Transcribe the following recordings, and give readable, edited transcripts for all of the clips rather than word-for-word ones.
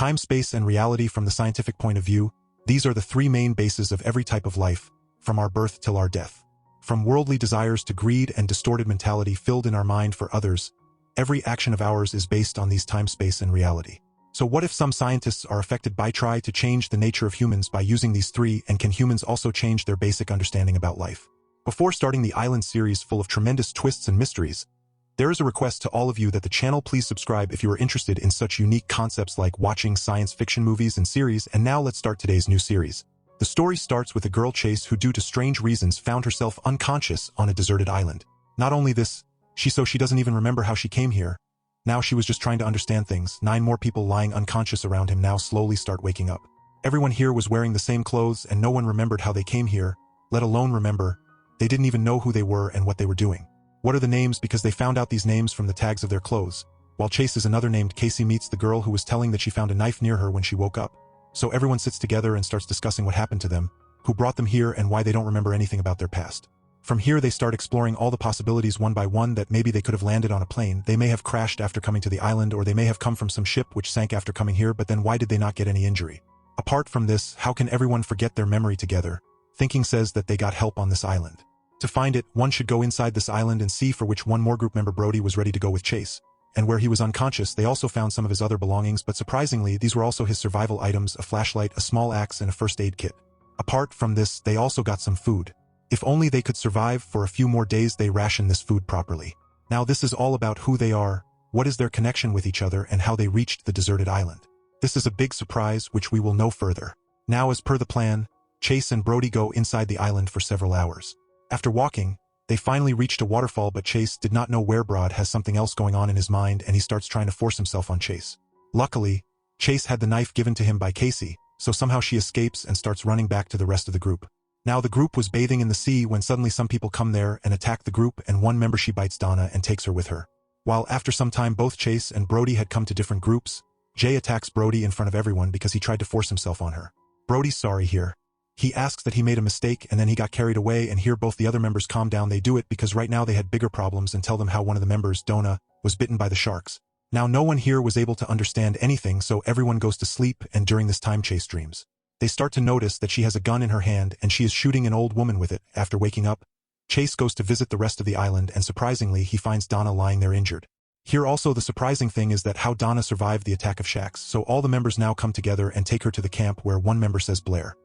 Time, space, and reality. From the scientific point of view, these are the three main bases of every type of life, from our birth till our death. From worldly desires to greed and distorted mentality filled in our mind for others, every action of ours is based on these time, space, and reality. So what if some scientists are affected by try to change the nature of humans by using these three, and can humans also change their basic understanding about life? Before starting the Island series full of tremendous twists and mysteries, there is a request to all of you that the channel please subscribe if you are interested in such unique concepts like watching science fiction movies and series. And now let's start today's new series. The story starts with a girl Chase who due to strange reasons found herself unconscious on a deserted island. Not only this, she doesn't even remember how she came here. Now she was just trying to understand things. 9 more people lying unconscious around him now slowly start waking up. Everyone here was wearing the same clothes and no one remembered how they came here, let alone remember. They didn't even know who they were and what they were doing. What are the names? Because they found out these names from the tags of their clothes. While Chase is another named Casey meets the girl who was telling that she found a knife near her when she woke up. So everyone sits together and starts discussing what happened to them, who brought them here and why they don't remember anything about their past. From here they start exploring all the possibilities one by one, that maybe they could have landed on a plane, they may have crashed after coming to the island, or they may have come from some ship which sank after coming here, but then why did they not get any injury? Apart from this, how can everyone forget their memory together? Thinking says that they got help on this island. To find it, one should go inside this island and see, for which one more group member Brody was ready to go with Chase. And where he was unconscious, they also found some of his other belongings, but surprisingly, these were also his survival items, a flashlight, a small axe, and a first aid kit. Apart from this, they also got some food. If only they could survive for a few more days, they ration this food properly. Now this is all about who they are, what is their connection with each other, and how they reached the deserted island. This is a big surprise which we will know further. Now as per the plan, Chase and Brody go inside the island for several hours. After walking, they finally reached a waterfall, but Chase did not know where. Brod has something else going on in his mind and he starts trying to force himself on Chase. Luckily, Chase had the knife given to him by Casey, so somehow she escapes and starts running back to the rest of the group. Now the group was bathing in the sea when suddenly some people come there and attack the group, and one member she bites Donna and takes her with her. While after some time both Chase and Brody had come to different groups, Jay attacks Brody in front of everyone because he tried to force himself on her. Brody's sorry here. He asks that he made a mistake and then he got carried away, and here both the other members calm down. They do it because right now they had bigger problems, and tell them how one of the members, Donna, was bitten by the sharks. Now no one here was able to understand anything, so everyone goes to sleep, and during this time Chase dreams. They start to notice that she has a gun in her hand and she is shooting an old woman with it. After waking up, Chase goes to visit the rest of the island, and surprisingly he finds Donna lying there injured. Here also the surprising thing is that how Donna survived the attack of sharks, so all the members now come together and take her to the camp, where one member says Blair.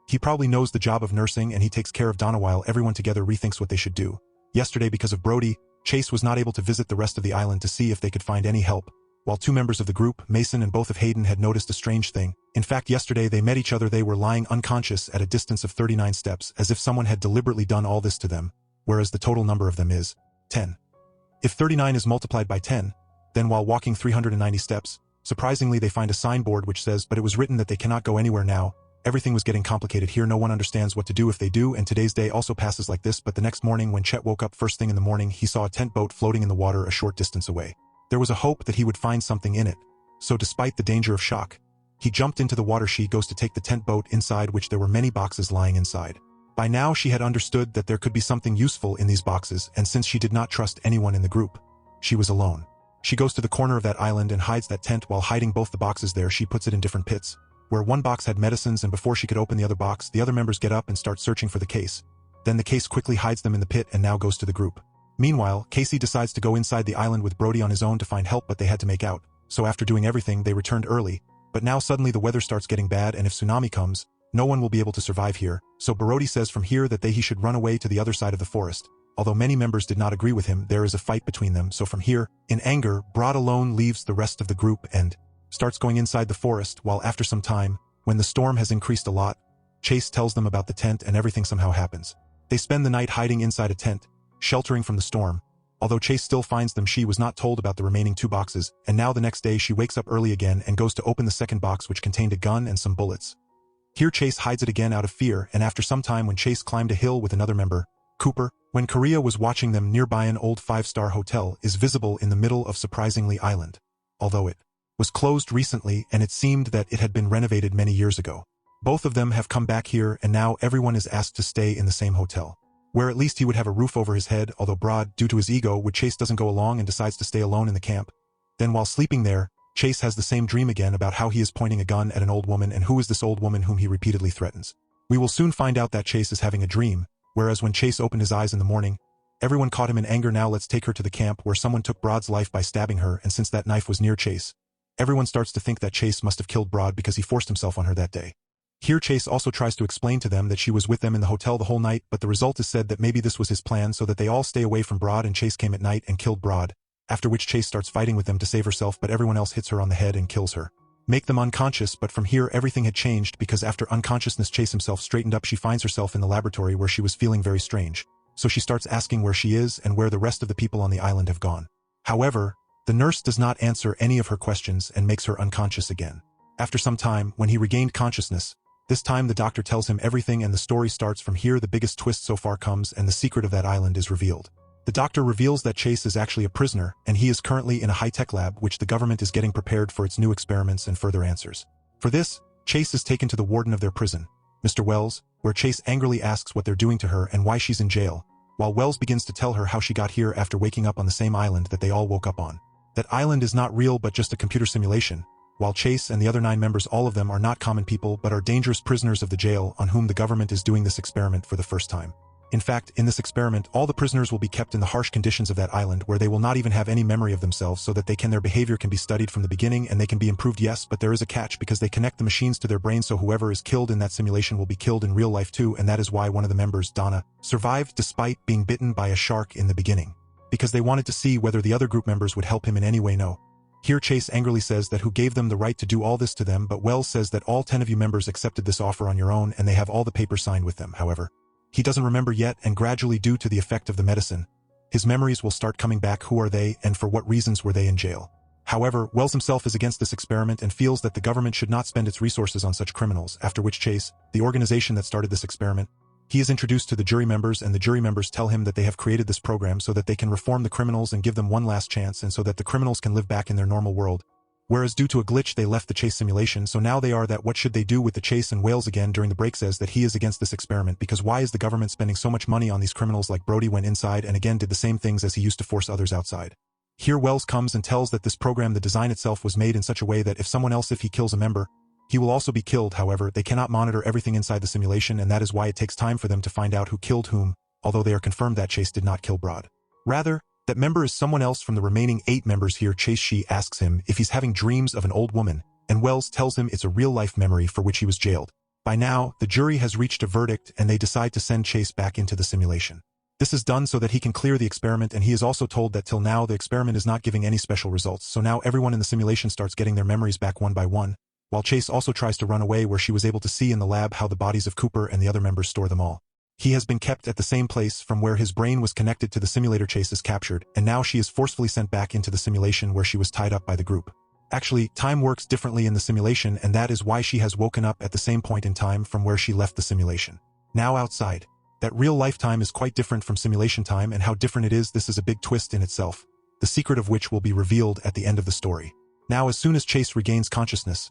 He probably knows the job of nursing and he takes care of Donna while everyone together rethinks what they should do. Yesterday, because of Brody, Chase was not able to visit the rest of the island to see if they could find any help, while 2 members of the group, Mason and both of Hayden, had noticed a strange thing. In fact, yesterday they met each other. They were lying unconscious at a distance of 39 steps, as if someone had deliberately done all this to them, whereas the total number of them is 10. If 39 is multiplied by 10, then while walking 390 steps, surprisingly they find a signboard which says, but it was written that they cannot go anywhere now. Everything was getting complicated here. No one understands what to do if they do, and today's day also passes like this. But the next morning when Chet woke up first thing in the morning, he saw a tent boat floating in the water a short distance away. There was a hope that he would find something in it. So despite the danger of shock, he jumped into the water. She goes to take the tent boat inside, which there were many boxes lying inside. By now she had understood that there could be something useful in these boxes, and since she did not trust anyone in the group, she was alone. She goes to the corner of that island and hides that tent. While hiding both the boxes there, she puts it in different pits, where one box had medicines, and before she could open the other box, the other members get up and start searching for the case. Then the case quickly hides them in the pit and now goes to the group. Meanwhile, Casey decides to go inside the island with Brody on his own to find help, but they had to make out. So after doing everything, they returned early, but now suddenly the weather starts getting bad, and if tsunami comes, no one will be able to survive here. So Brody says from here that he should run away to the other side of the forest. Although many members did not agree with him, there is a fight between them. So from here, in anger, Brod alone leaves the rest of the group and starts going inside the forest, while after some time, when the storm has increased a lot, Chase tells them about the tent and everything somehow happens. They spend the night hiding inside a tent, sheltering from the storm. Although Chase still finds them, she was not told about the remaining 2 boxes, and now the next day she wakes up early again and goes to open the second box, which contained a gun and some bullets. Here Chase hides it again out of fear, and after some time when Chase climbed a hill with another member, Cooper, when Korea was watching them nearby, an old 5-star hotel is visible in the middle of surprisingly island. Although it was closed recently and it seemed that it had been renovated many years ago. Both of them have come back here, and now everyone is asked to stay in the same hotel, where at least he would have a roof over his head, although Brod, due to his ego, with Chase doesn't go along and decides to stay alone in the camp. Then while sleeping there, Chase has the same dream again about how he is pointing a gun at an old woman and who is this old woman whom he repeatedly threatens. We will soon find out that Chase is having a dream, whereas when Chase opened his eyes in the morning, everyone caught him in anger. Now let's take her to the camp where someone took Broad's life by stabbing her, and since that knife was near Chase, everyone starts to think that Chase must have killed Broad because he forced himself on her that day. Here Chase also tries to explain to them that she was with them in the hotel the whole night, but the result is said that maybe this was his plan so that they all stay away from Broad, and Chase came at night and killed Broad, after which Chase starts fighting with them to save herself, but everyone else hits her on the head and kills her. Make them unconscious, but from here everything had changed because after unconsciousness Chase himself straightened up. She finds herself in the laboratory where she was feeling very strange, so she starts asking where she is and where the rest of the people on the island have gone. However, the nurse does not answer any of her questions and makes her unconscious again. After some time, when he regained consciousness, this time the doctor tells him everything and the story starts from here. The biggest twist so far comes and the secret of that island is revealed. The doctor reveals that Chase is actually a prisoner, and he is currently in a high-tech lab which the government is getting prepared for its new experiments and further answers. For this, Chase is taken to the warden of their prison, Mr. Wells, where Chase angrily asks what they're doing to her and why she's in jail, while Wells begins to tell her how she got here after waking up on the same island that they all woke up on. That island is not real but just a computer simulation, while Chase and the other 9 members, all of them are not common people but are dangerous prisoners of the jail on whom the government is doing this experiment for the first time. In fact, in this experiment, all the prisoners will be kept in the harsh conditions of that island where they will not even have any memory of themselves so that their behavior can be studied from the beginning and they can be improved. Yes, but there is a catch because they connect the machines to their brains, so whoever is killed in that simulation will be killed in real life too, and that is why one of the members, Donna, survived despite being bitten by a shark in the beginning. Because they wanted to see whether the other group members would help him in any way. No. Here Chase angrily says that who gave them the right to do all this to them, but Wells says that all 10 of you members accepted this offer on your own and they have all the papers signed with them. However, he doesn't remember yet, and gradually due to the effect of the medicine, his memories will start coming back. Who are they and for what reasons were they in jail? However, Wells himself is against this experiment and feels that the government should not spend its resources on such criminals, after which Chase, the organization that started this experiment, he is introduced to the jury members, and the jury members tell him that they have created this program so that they can reform the criminals and give them one last chance and so that the criminals can live back in their normal world. Whereas due to a glitch they left the Chase simulation, so now they are that what should they do with the Chase, and Wales again during the break says that he is against this experiment because why is the government spending so much money on these criminals? Like Brody went inside and again did the same things as he used to force others outside. Here Wells comes and tells that this program, the design itself was made in such a way that if he kills a member, he will also be killed. However, they cannot monitor everything inside the simulation, and that is why it takes time for them to find out who killed whom, although they are confirmed that Chase did not kill Broad. Rather, that member is someone else from the remaining 8 members. Here she asks him if he's having dreams of an old woman, and Wells tells him it's a real-life memory for which he was jailed. By now, the jury has reached a verdict and they decide to send Chase back into the simulation. This is done so that he can clear the experiment, and he is also told that till now the experiment is not giving any special results, so now everyone in the simulation starts getting their memories back one by one, while Chase also tries to run away, where she was able to see in the lab how the bodies of Cooper and the other members store them all. He has been kept at the same place from where his brain was connected to the simulator. Chase is captured, and now she is forcefully sent back into the simulation where she was tied up by the group. Actually, time works differently in the simulation, and that is why she has woken up at the same point in time from where she left the simulation. Now outside, that real lifetime is quite different from simulation time, and how different it is, this is a big twist in itself, the secret of which will be revealed at the end of the story. Now as soon as Chase regains consciousness,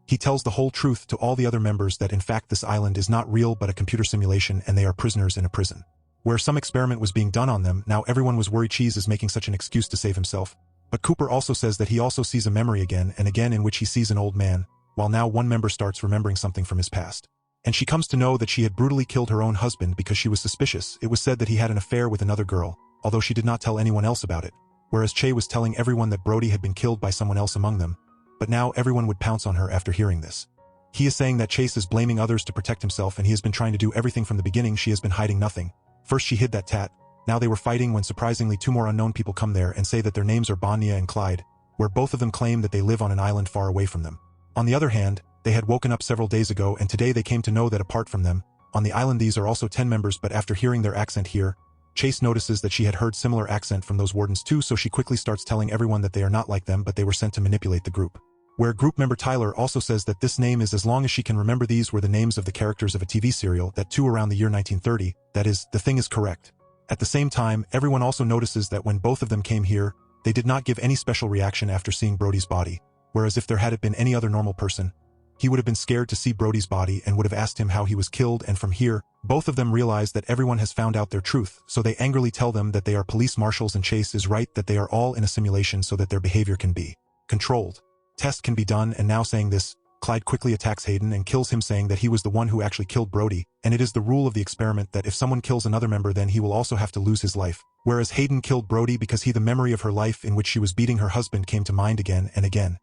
he tells the whole truth to all the other members that in fact this island is not real but a computer simulation and they are prisoners in a prison, where some experiment was being done on them. Now everyone was worried Cheese is making such an excuse to save himself, but Cooper also says that he also sees a memory again and again in which he sees an old man, while now one member starts remembering something from his past. And she comes to know that she had brutally killed her own husband because she was suspicious. It was said that he had an affair with another girl, although she did not tell anyone else about it, whereas Che was telling everyone that Brody had been killed by someone else among them. But now everyone would pounce on her after hearing this. He is saying that Chase is blaming others to protect himself, and he has been trying to do everything from the beginning. She has been hiding nothing. First she hid that tat. Now they were fighting when surprisingly 2 more unknown people come there and say that their names are Bonia and Clyde, where both of them claim that they live on an island far away from them. On the other hand, they had woken up several days ago, and today they came to know that apart from them, on the island these are also 10 members, but after hearing their accent here, Chase notices that she had heard similar accent from those wardens too, so she quickly starts telling everyone that they are not like them but they were sent to manipulate the group. Where group member Tyler also says that this name is as long as she can remember. These were the names of the characters of a TV serial that too around the year 1930, that is, the thing is correct. At the same time, everyone also notices that when both of them came here, they did not give any special reaction after seeing Brody's body, whereas if there had been any other normal person, he would have been scared to see Brody's body and would have asked him how he was killed. And from here, both of them realize that everyone has found out their truth, so they angrily tell them that they are police marshals and Chase is right, that they are all in a simulation so that their behavior can be controlled. test can be done, and now saying this, Clyde quickly attacks Hayden and kills him, saying that he was the one who actually killed Brody, and it is the rule of the experiment that if someone kills another member then he will also have to lose his life. Whereas Hayden killed Brody because the memory of her life in which she was beating her husband came to mind again and again.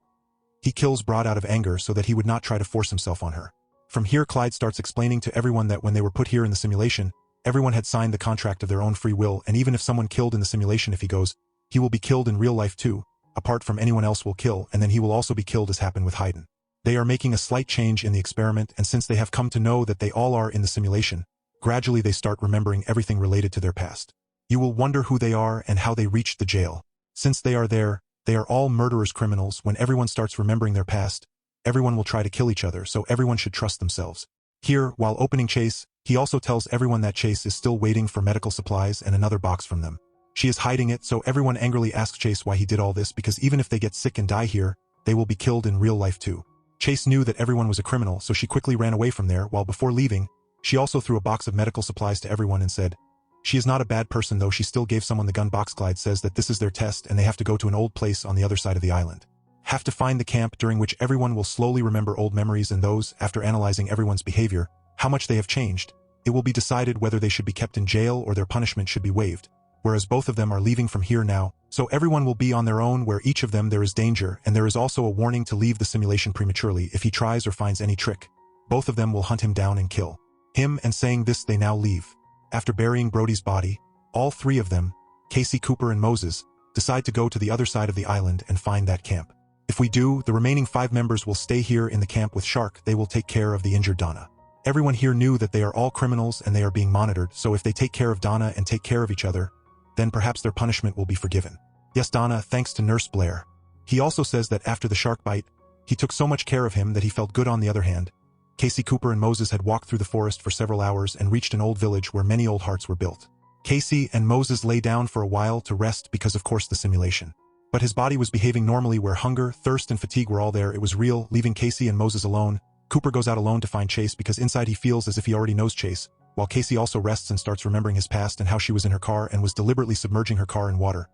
He kills Brod out of anger so that he would not try to force himself on her. From here Clyde starts explaining to everyone that when they were put here in the simulation, everyone had signed the contract of their own free will, and even if someone killed in the simulation, if he goes, he will be killed in real life too, apart from anyone else will kill, and then he will also be killed as happened with Hayden. They are making a slight change in the experiment, and since they have come to know that they all are in the simulation, gradually they start remembering everything related to their past. You will wonder who they are and how they reached the jail. Since they are there, they are all murderers, criminals. When everyone starts remembering their past, everyone will try to kill each other, so everyone should trust themselves. Here, while opening Chase, he also tells everyone that Chase is still waiting for medical supplies and another box from them. She is hiding it, so everyone angrily asks Chase why he did all this, because even if they get sick and die here, they will be killed in real life too. Chase knew that everyone was a criminal, so she quickly ran away from there, while before leaving, she also threw a box of medical supplies to everyone and said, "She is not a bad person, though she still gave someone the gun box." Clyde says that this is their test and they have to go to an old place on the other side of the island. Have to find the camp during which everyone will slowly remember old memories, and those, after analyzing everyone's behavior, how much they have changed, it will be decided whether they should be kept in jail or their punishment should be waived. Whereas both of them are leaving from here now, so everyone will be on their own, where each of them there is danger, and there is also a warning to leave the simulation prematurely if he tries or finds any trick. Both of them will hunt him down and kill him, and saying this they now leave. After burying Brody's body, all three of them, Casey, Cooper and Moses, decide to go to the other side of the island and find that camp. If we do, the remaining 5 members will stay here in the camp with Shark. They will take care of the injured Donna. Everyone here knew that they are all criminals and they are being monitored, so if they take care of Donna and take care of each other, then perhaps their punishment will be forgiven. Yes, Donna, thanks to Nurse Blair. He also says that after the shark bite, he took so much care of him that he felt good. On the other hand, Casey, Cooper and Moses had walked through the forest for several hours and reached an old village where many old hearts were built. Casey and Moses lay down for a while to rest because of course the simulation. But his body was behaving normally, where hunger, thirst and fatigue were all there. It was real. Leaving Casey and Moses alone, Cooper goes out alone to find Chase because inside he feels as if he already knows Chase, while Casey also rests and starts remembering his past and how she was in her car and was deliberately submerging her car in water.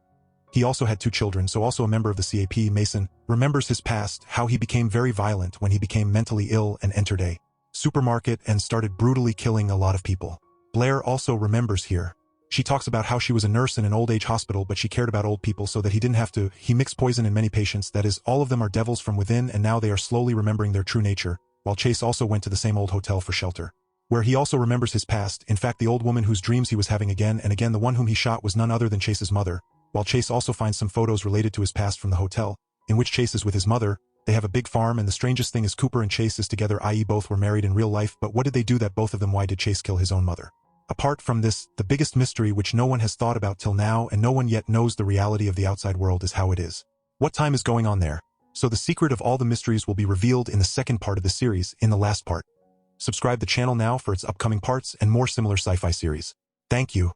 He also had 2 children, so also a member of the CAP, Mason, remembers his past, how he became very violent when he became mentally ill and entered a supermarket and started brutally killing a lot of people. Blair also remembers here. She talks about how she was a nurse in an old age hospital, but she cared about old people so that he didn't have to. He mixed poison in many patients, that is, all of them are devils from within, and now they are slowly remembering their true nature, while Chase also went to the same old hotel for shelter, where he also remembers his past. In fact, the old woman whose dreams he was having again and again, the one whom he shot, was none other than Chase's mother, while Chase also finds some photos related to his past from the hotel, in which Chase is with his mother. They have a big farm, and the strangest thing is Cooper and Chase is together, i.e. both were married in real life, but what did they do that both of them? Why did Chase kill his own mother? Apart from this, the biggest mystery which no one has thought about till now and no one yet knows the reality of the outside world is how it is. What time is going on there? So the secret of all the mysteries will be revealed in the second part of the series, in the last part. Subscribe the channel now for its upcoming parts and more similar sci-fi series. Thank you.